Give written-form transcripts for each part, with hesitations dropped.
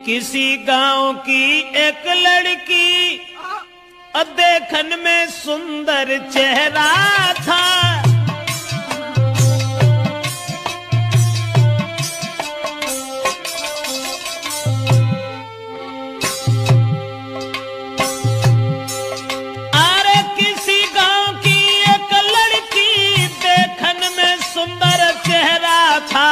किसी गांव की एक लड़की देखन में सुंदर चेहरा था। अरे किसी गांव की एक लड़की देखन में सुंदर चेहरा था।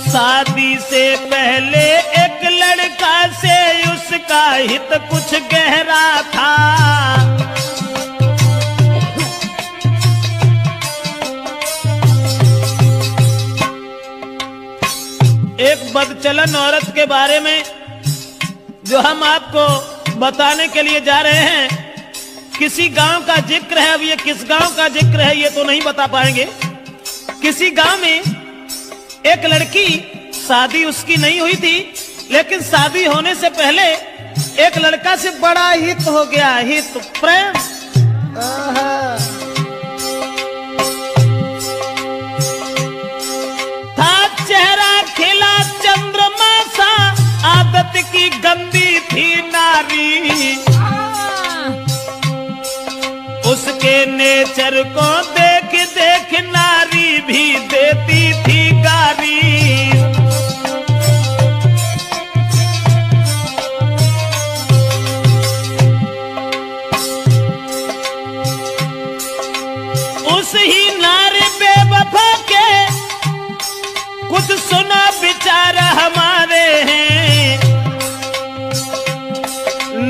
शादी से पहले एक लड़का से उसका हित कुछ गहरा था। एक बदचलन औरत के बारे में जो हम आपको बताने के लिए जा रहे हैं, किसी गांव का जिक्र है। अब ये किस गांव का जिक्र है ये तो नहीं बता पाएंगे। किसी गांव में एक लड़की, शादी उसकी नहीं हुई थी, लेकिन शादी होने से पहले एक लड़का से बड़ा हित हो गया, हित प्रेम। था चेहरा खिला चंद्रमा सा, आदत की गंदी थी नारी। उसके नेचर को देख देख नारी भी देती थी गारी। उस ही नारी बेवफा के कुछ सुना विचार हमारे हैं।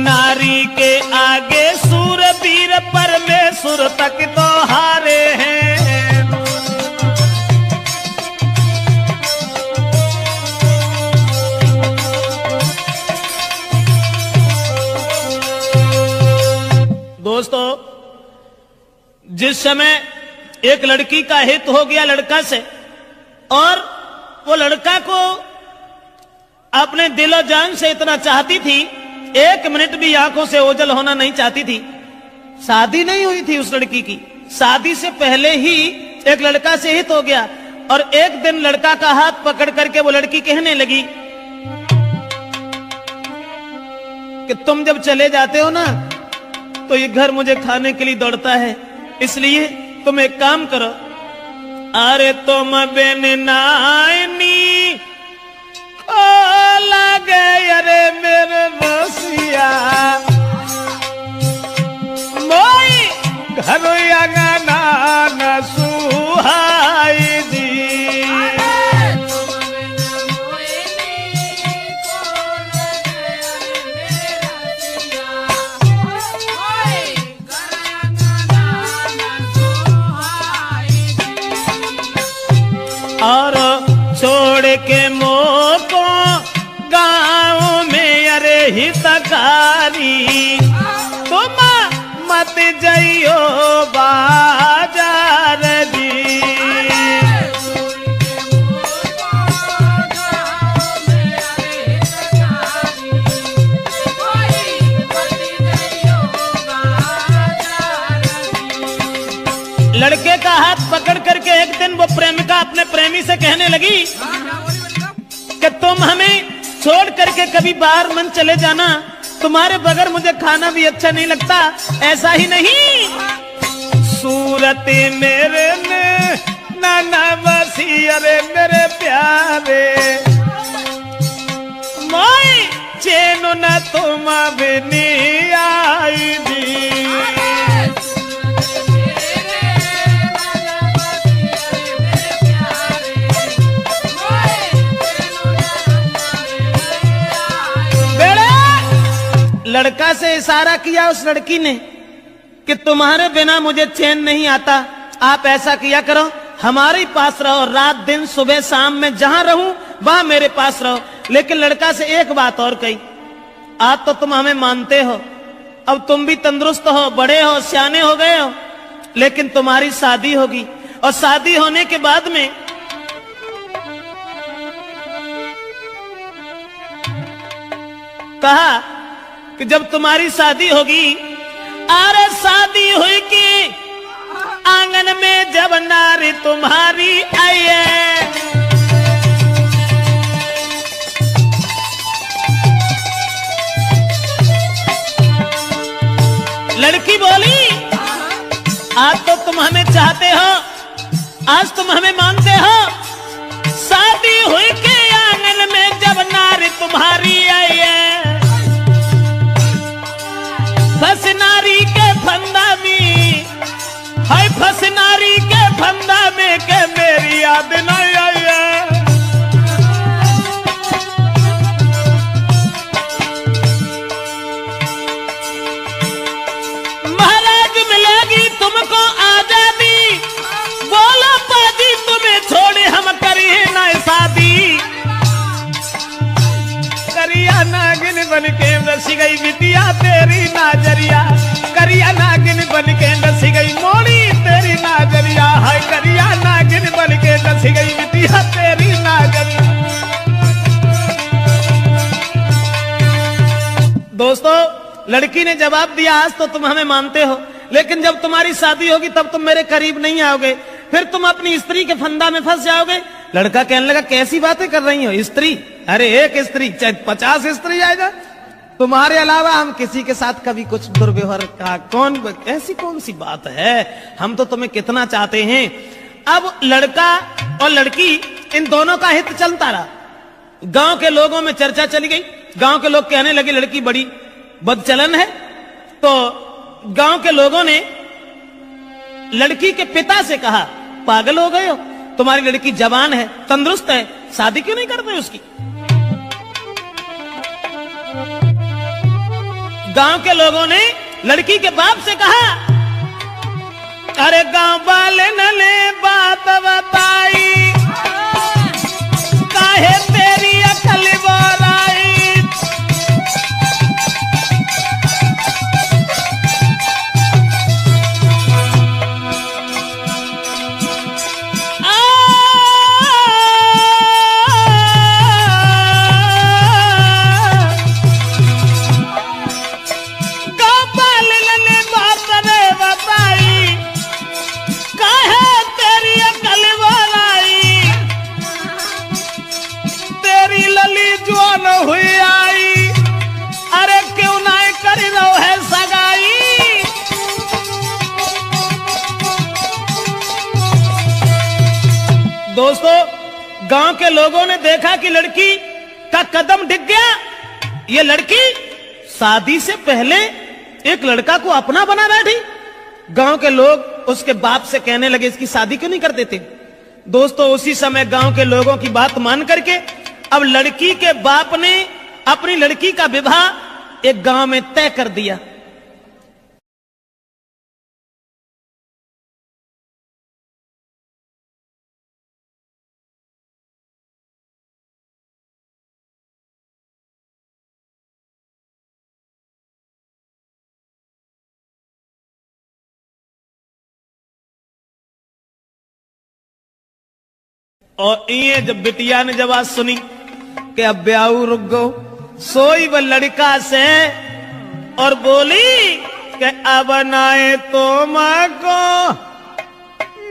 नारी के आगे सूरवीर परमेश्वर तक तो हारे हैं। दोस्तों, जिस समय एक लड़की का हित हो गया लड़का से, और वो लड़का को अपने दिलो जान से इतना चाहती थी, एक मिनट भी आंखों से ओझल होना नहीं चाहती थी। शादी नहीं हुई थी उस लड़की की, शादी से पहले ही एक लड़का से हित हो गया। और एक दिन लड़का का हाथ पकड़ करके वो लड़की कहने लगी कि तुम जब चले जाते हो ना तो ये घर मुझे खाने के लिए दौड़ता है, इसलिए तुम एक काम करो। अरे तुम बिन नानी ओ लगे अरे मेरे रसिया, मोई घर अंगना न सुहाई दी। और छोड़ के मोको गाँव में अरे हितकारी, तुम मत जाइयो बाजार जी। लड़के का हाथ पकड़ करके एक दिन वो प्रेमिका अपने प्रेमी से कहने लगी कि तुम हमें छोड़ करके कभी बाहर मन चले जाना, तुम्हारे बगैर मुझे खाना भी अच्छा नहीं लगता। ऐसा ही नहीं, सूरत मेरे ने नाना बसी अरे मेरे प्यारे, मोई चैन न तुम बिनी आई दी। लड़का से इशारा किया उस लड़की ने कि तुम्हारे बिना मुझे चैन नहीं आता, आप ऐसा किया करो, हमारे पास रहो, रात दिन सुबह शाम में जहां रहूं वहां मेरे पास रहो। लेकिन लड़का से एक बात और कही, आज तो तुम हमें मानते हो, अब तुम भी तंदुरुस्त हो, बड़े हो, सियाने हो गए हो, लेकिन तुम्हारी शादी होगी, और शादी होने के बाद में कहा कि जब तुम्हारी शादी होगी, अरे शादी हुई कि आंगन में जब नारी तुम्हारी आई है, चाहते हो, आज तुम हमें मानते हो। शादी हुई के आंगन में जब नारी तुम्हारी आई है, फंस नारी के फंदा में, हाय फंस नारी के फंदा में के मेरी याद नहीं आई है। महाराज मिलेगी तुमको आजादी, बोलो पाजी तुम्हें छोड़े हम करिए ना शादी। करिया नागिन बन के रस गई बिटिया तेरी नाजरिया, करिया नागिन बन के रस गई मोड़ी तेरी नाजरिया, हाय करिया नागिन बन के रस गई बिटिया तेरी नाजरिया। दोस्तों, लड़की ने जवाब दिया, आज तो तुम हमें मानते हो, लेकिन जब तुम्हारी शादी होगी तब तुम मेरे करीब नहीं आओगे, फिर तुम अपनी स्त्री के फंदा में फंस जाओगे। लड़का कहने लगा, कैसी बातें कर रही हो? स्त्री? अरे एक स्त्री चाहे 50 स्त्री आएगा, तुम्हारे अलावा हम किसी के साथ कभी कुछ दुर्व्यवहार का ऐसी कौन सी बात है? हम तो तुम्हें कितना चाहते हैं। अब लड़का और लड़की इन दोनों का हित चलता रहा। गांव के लोगों में चर्चा चली गई, गांव के लोग कहने लगे लड़की बड़ी बदचलन है। तो गांव के लोगों ने लड़की के पिता से कहा, पागल हो गए हो, तुम्हारी लड़की जवान है, तंदुरुस्त है, शादी क्यों नहीं करते उसकी? गांव के लोगों ने लड़की के बाप से कहा, अरे गांव वाले ने बात बताई, काहे तेरी अकल बोलाई। हुई आई, अरे क्यों नहीं कर लो है सगाई। दोस्तों, गांव के लोगों ने देखा कि लड़की का कदम डिग गया। ये लड़की शादी से पहले एक लड़का को अपना बना बैठी। गांव के लोग उसके बाप से कहने लगे, इसकी शादी क्यों नहीं कर देते? दोस्तों, उसी समय गांव के लोगों की बात मान करके अब लड़की के बाप ने अपनी लड़की का विवाह एक गांव में तय कर दिया। और ये जब बिटिया ने जब आज सुनी कि अब ब्याह रुक गो, सोई वो लड़का से और बोली कि अब नाए तो माँ को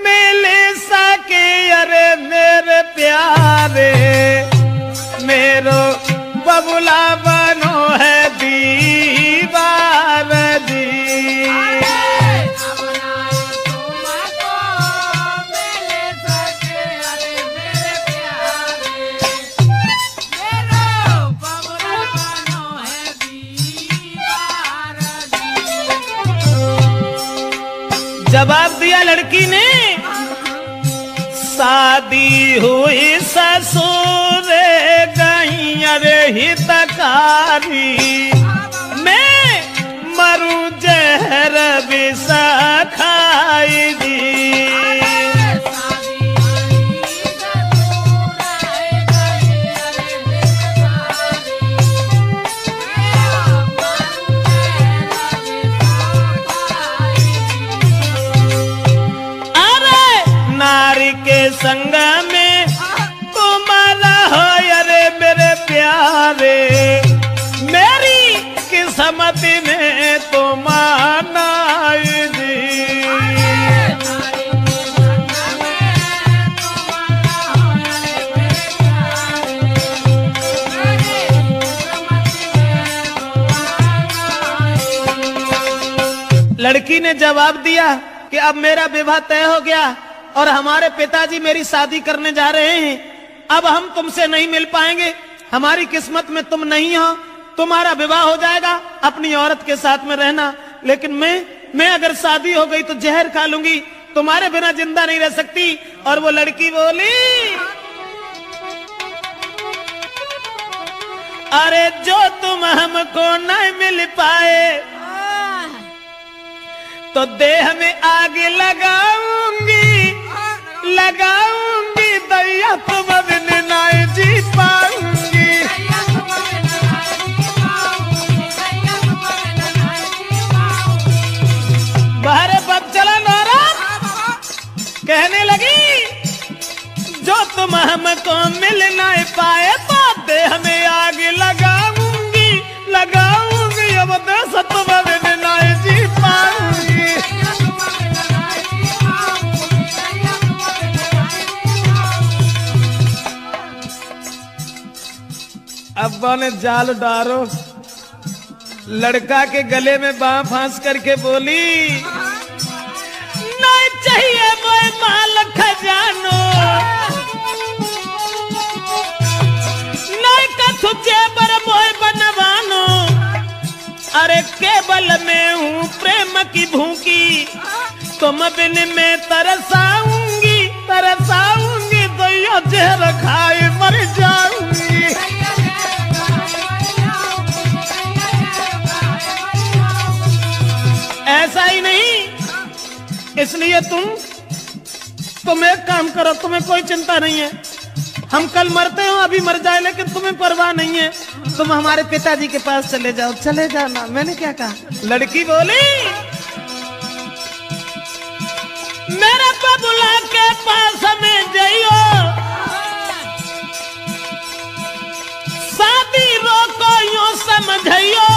मिल सके, अरे मेरे प्यारे मेरो बबुला बनो है दीवार जी। जवाब दिया लड़की ने, शादी हुई ससुर गई अरे हितकारी, मैं मरूं जहर विष खाई दी। संग में तुम्हारा हो अरे मेरे प्यारे, मेरी किस्मत में तुम आनाई जी। लड़की ने जवाब दिया, कि अब मेरा विवाह तय हो गया और हमारे पिताजी मेरी शादी करने जा रहे हैं, अब हम तुमसे नहीं मिल पाएंगे, हमारी किस्मत में तुम नहीं हो, तुम्हारा विवाह हो जाएगा, अपनी औरत के साथ में रहना, लेकिन मैं अगर शादी हो गई तो जहर खा लूंगी, तुम्हारे बिना जिंदा नहीं रह सकती। और वो लड़की बोली, अरे जो तुम हमको नहीं मिल पाए तो देह में आग लगाऊंगी, लगाऊंगी, दैया तुम बिन नहीं जी पाऊंगी। बाहर पग चला औरत कहने लगी, जो तुम हमको मिल नहीं पाए तो देह में आग लगाऊंगी, लगाऊंगी, अब देश तुम बिन नहीं जी पाऊंगी। अब्बा ने जाल डारो, लड़का के गले में बांह फांस करके बोली, नहीं चाहिए मोए माल खजानो, नहीं कथु जेबर मोए बनवानो, अरे केवल मैं हूँ प्रेम की भूखी, तुम बिन में तरसाऊंगी, तरसाऊंगी, दैया जहर खाए मर जाऊंगी। ऐसा ही नहीं, इसलिए तुम एक काम करो, तुम्हें कोई चिंता नहीं है, हम कल मरते हो, अभी मर जाए, लेकिन तुम्हें परवाह नहीं है, तुम हमारे पिताजी के पास चले जाओ, चले जाना। मैंने क्या कहा? लड़की बोली, मेरे बबुला के पास में जाइयो, शादी रोको यूं समझियो,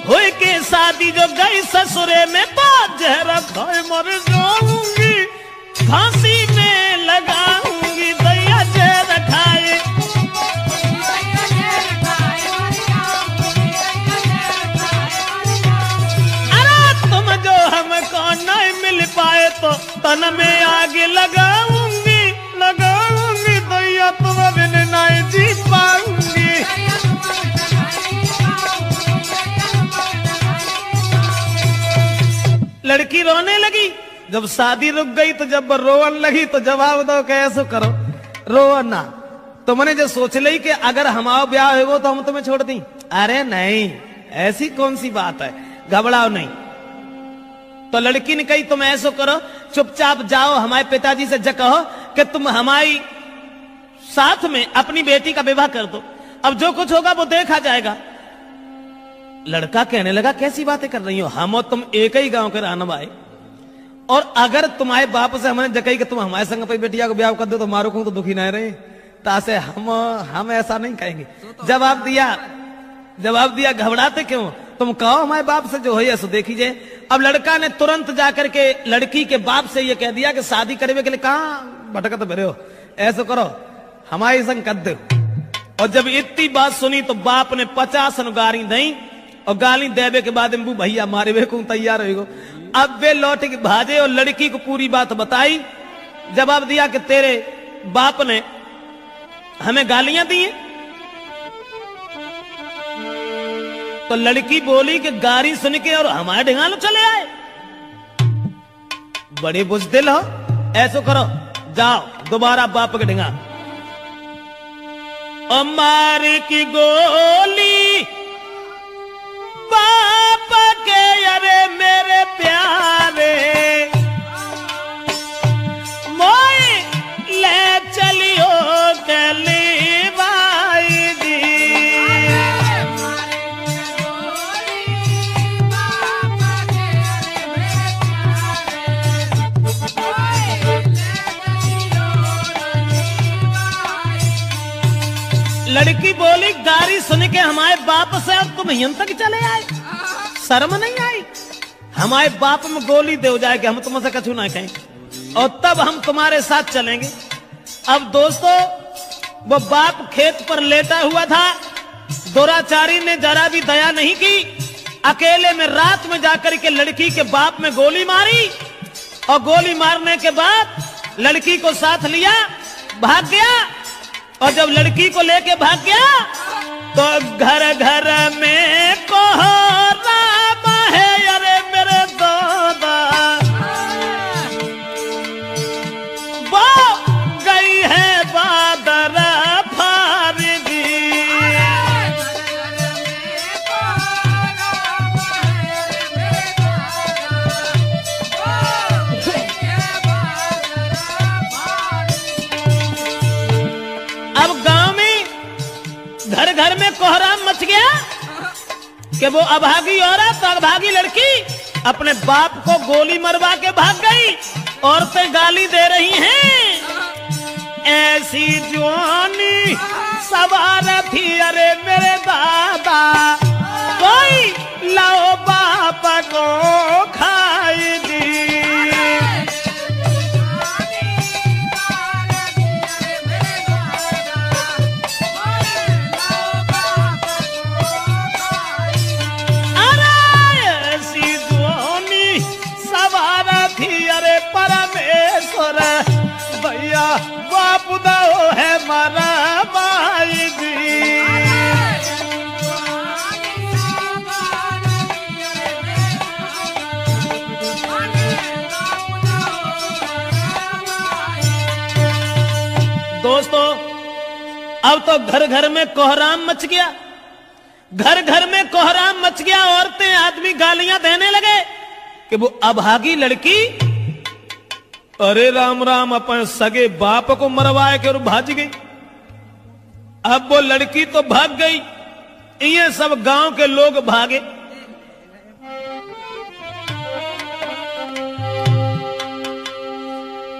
हुई के शादी जो गई ससुरे में तो जहर खाए मर जाऊंगी, फांसी में लगाऊंगी, दैया जहर खाए। अरे तुम जो हमको नहीं मिल पाए तो तन में आग लगाऊंगी, लगाऊंगी, दैया तुम बिन नहीं जी पाऊंगी। लड़की रोने लगी, जब शादी रुक गई तो जब रोवन लगी तो जवाब दो कैसे करो, रो ना, तुमने जो सोच ली कि अगर हमारा ब्याह होगा तो हम तुम्हें छोड़ दी, अरे नहीं, ऐसी कौन सी बात है, घबराओ नहीं। तो लड़की ने कही, तुम ऐसा करो, चुपचाप जाओ, हमारे पिताजी से कहो कि तुम हमारी साथ में अपनी बेटी का विवाह कर दो, अब जो कुछ होगा वो देखा जाएगा। लड़का कहने लगा, कैसी बातें कर रही हो, हम और तुम एक ही गांव के रहने वाले, और अगर तुम्हारे बाप से हमने जकई कि तुम हमारे संग बेटिया को ब्याह कर दो तो मारो को तो दुखी नहीं रहे, तासे हम ऐसा नहीं कहेंगे। जवाब दिया, घबराते क्यों, तुम कहो हमारे बाप से जो है सो देखीजिए। अब लड़का ने तुरंत जाकर के लड़की के बाप से ये कह दिया कि शादी करने के लिए कहां भटकत भरे हो, ऐसा करो हमारे संग कर दो। और जब इतनी बात सुनी तो बाप ने 50 गाली दी, और गाली देवे के बाद भैया मारे वे को तैयार हो। अब वे लौट के भाजे और लड़की को पूरी बात बताई, जवाब दिया कि तेरे बाप ने हमें गालियां दी हैं। तो लड़की बोली कि गाली सुन के और हमारे ढिंगालो चले आए, बड़े बुजदिल हो, ऐसो करो जाओ दोबारा बाप के ढिंगा, और मार की गोली बाप के, अरे मेरे प्यारे मोई ले चलियो कली बाई दी। लड़की बोली, गाली सुन के हमारे बाप से अब तुम यहां तक चले आए, शर्म नहीं आई, हमारे बाप में गोली दे जाए कि हम तुमसे कछु ना कहें, और तब हम तुम्हारे साथ चलेंगे। अब दोस्तों, वो बाप खेत पर लेटा हुआ था, दुराचारी ने जरा भी दया नहीं की, अकेले में रात में जाकर के लड़की के बाप में गोली मारी और गोली मारने के बाद लड़की को साथ लिया, भाग गया। और जब लड़की को लेके भाग गया तो घर घर में कोहराम है, अरे मेरे दादा वो गई है बादर फारगी। अब गांव में घर घर में कोहराम मच गया कि वो अभागी औरत, अभागी लड़की अपने बाप को गोली मरवा के भाग गई। औरतें गाली दे रही हैं, ऐसी जवानी सवार थी, अरे मेरे दादा कोई लाओ बाप को खाई दी। अरे परमेश्वर भैया बाप दो है मारा भाई जी। दोस्तों अब तो घर घर में कोहराम मच गया, घर घर में कोहराम मच गया। औरतें आदमी गालियां देने लगे कि वो अभागी लड़की, अरे राम राम, अपन सगे बाप को मरवाए के और भाज गई। अब वो लड़की तो भाग गई, ये सब गांव के लोग भागे।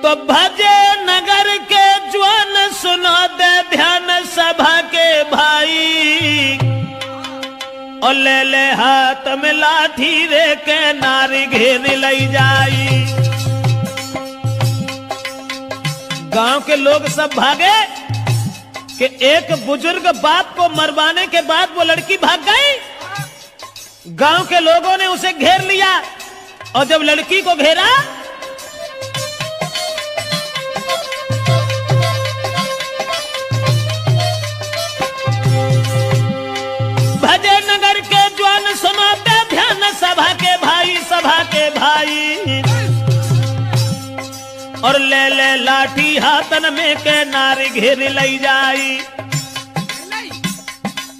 तो भजे नगर के ज्वान सुनो दे ध्यान सभा के भाई, और ले ले हाथ में लाठी रे के नारी घेर लई जाई। गांव के लोग सब भागे कि एक बुजुर्ग बाप को मरवाने के बाद वो लड़की भाग गई। गांव के लोगों ने उसे घेर लिया और जब लड़की को घेरा भजे नगर के ज्वान सुनाते ध्यान सभा के भाई, सभा के भाई, और ले ले लाठी हाथन में के नारी घेर लई जाई।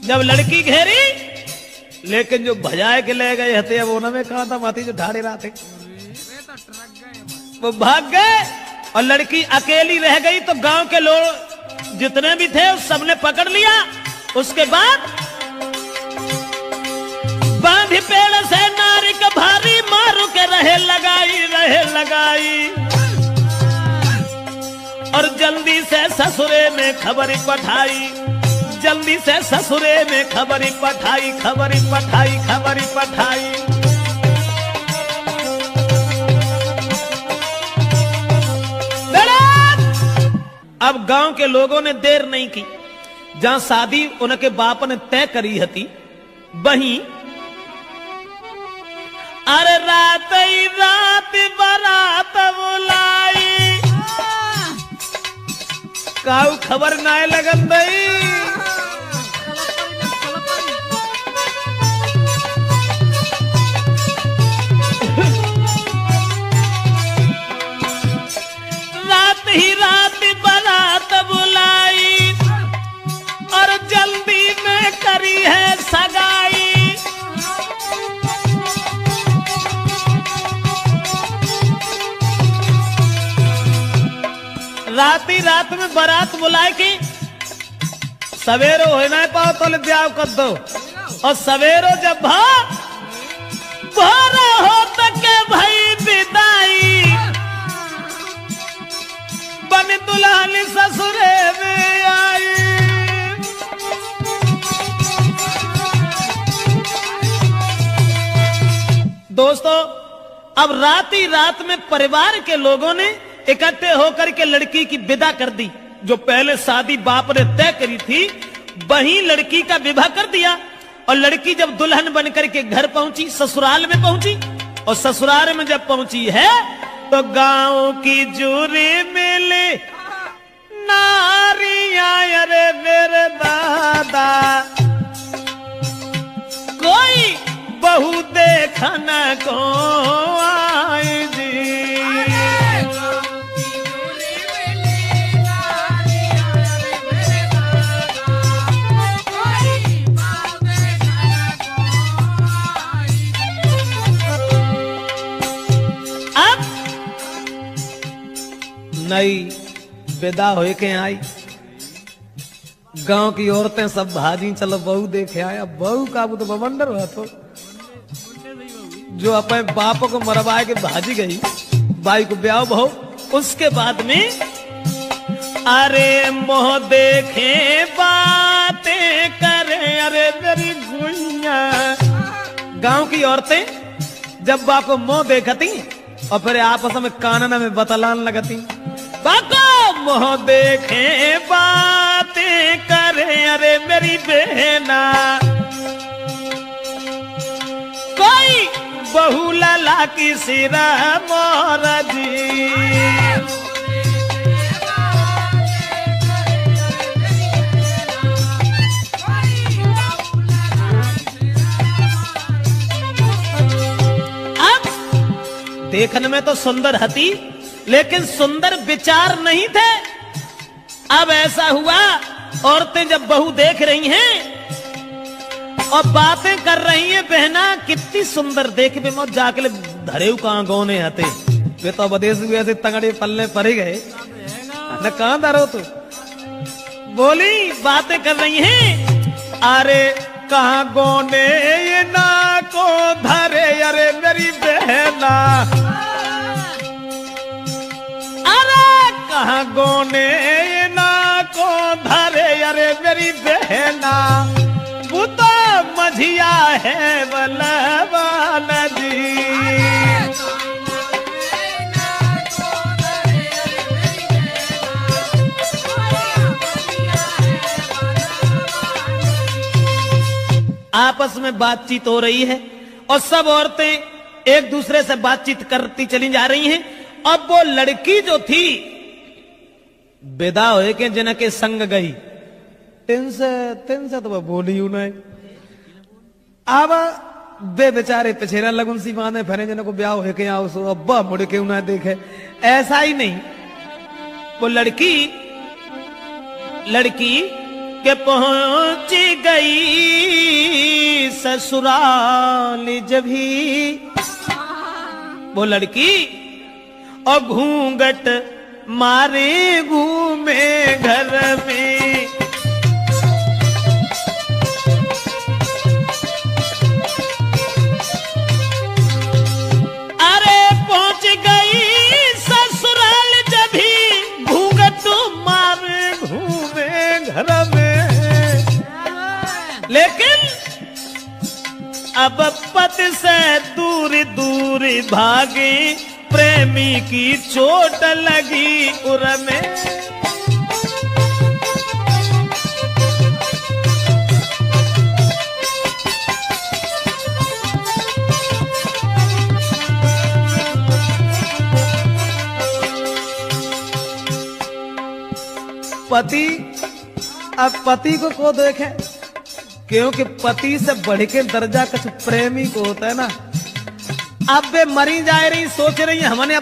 जब लड़की घेरी, लेकिन जो भजाए के ले गए हते वो में कहा था माथी जो ढाड़े रहा थे वो भाग गए और लड़की अकेली रह गई। तो गांव के लोग जितने भी थे उस सबने पकड़ लिया। उसके बाद बांधी पेड़ से नारी का भारी मारू के रहे लगाई, और जल्दी से ससुरे में खबरी पठाई, जल्दी से ससुरे में खबरी पठाई। अब गांव के लोगों ने देर नहीं की, जहां शादी उनके बाप ने तय करी हती वहीं अरे रात ही रात बारात बुलाई, काऊ खबर नाय लगन दई। रात ही रात बारात बुलाई और जल्दी में करी है सगाई। रात में बारात बुलाए कि सवेरो हो ना पाओ तो ब्याह कर दो, और सवेरो जब भोर हो तक भाई विदाई, बन दुल्हन ससुरे में आई। दोस्तों अब रात ही रात में परिवार के लोगों ने इकट्ठे होकर के लड़की की विदा कर दी। जो पहले शादी बाप ने तय करी थी वहीं लड़की का विवाह कर दिया और लड़की जब दुल्हन बनकर के घर पहुंची, ससुराल में पहुंची, और ससुराल में जब पहुंची है तो गांव की जूरी मिली नारियां, अरे मेरे दादा कोई बहू देखन को आई जी। अब नई विदा होए के आई, गांव की औरतें सब भाजी चलो बहू देखे आया। बहू का वो तो बवंडर हुआ तो जो अपने बाप को मरवाए के भाजी गई, बाई को ब्याह बहू। उसके बाद में अरे मोह देखे बातें करे, अरे मेरी गुइया। गांव की औरतें जब बाप को मोह देखती और फिर आपस में कानना में बतलान लगती, बाको मोह देखे बातें करे, अरे मेरी बहना कोई बहू लला की सिरा मोरा जी। अब देखने में तो सुंदर हती, लेकिन सुंदर विचार नहीं थे। अब ऐसा हुआ, औरतें जब बहू देख रही हैं और बातें कर रही हैं, बहना कितनी सुंदर देख बे मत जाके धरे कहां गौने हते वे तो विदेश भी ऐसे तगड़े पल्ले पड़े गए न, कहां धरो तो बोली बातें कर रही हैं। अरे कहां गौने ये ना को धरे, अरे मेरी बहना कहां गोने ना को धरे, अरे मेरी बहना वो तो मझिया है बलवान जी। आपस में बातचीत हो रही है और सब औरतें एक दूसरे से बातचीत करती चली जा रही हैं। अब वो लड़की जो थी विदा होए के जिन के संग गई, तिन से तो वह बोली नहीं। अब बे बेचारे पिछेरा लगुन सी बांधे फिरे जिन को ब्याह होए के आओ सो अब्बा मुड़ के उन्हें देखे, ऐसा ही नहीं। वो लड़की के पहुंच गई ससुराल जब ही वो लड़की और घूंघट मारे घूमे घर में। अरे पहुंच गई ससुराल जब ही घूंघट मारे घूमे घर में। लेकिन अब पति से दूर दूर भागे, प्रेमी की चोट लगी उर में। पति अब पति को देखे, क्योंकि पति से बढ़ के दर्जा कुछ प्रेमी को होता है ना। अब वे मरी जा रही, सोच रही है हमने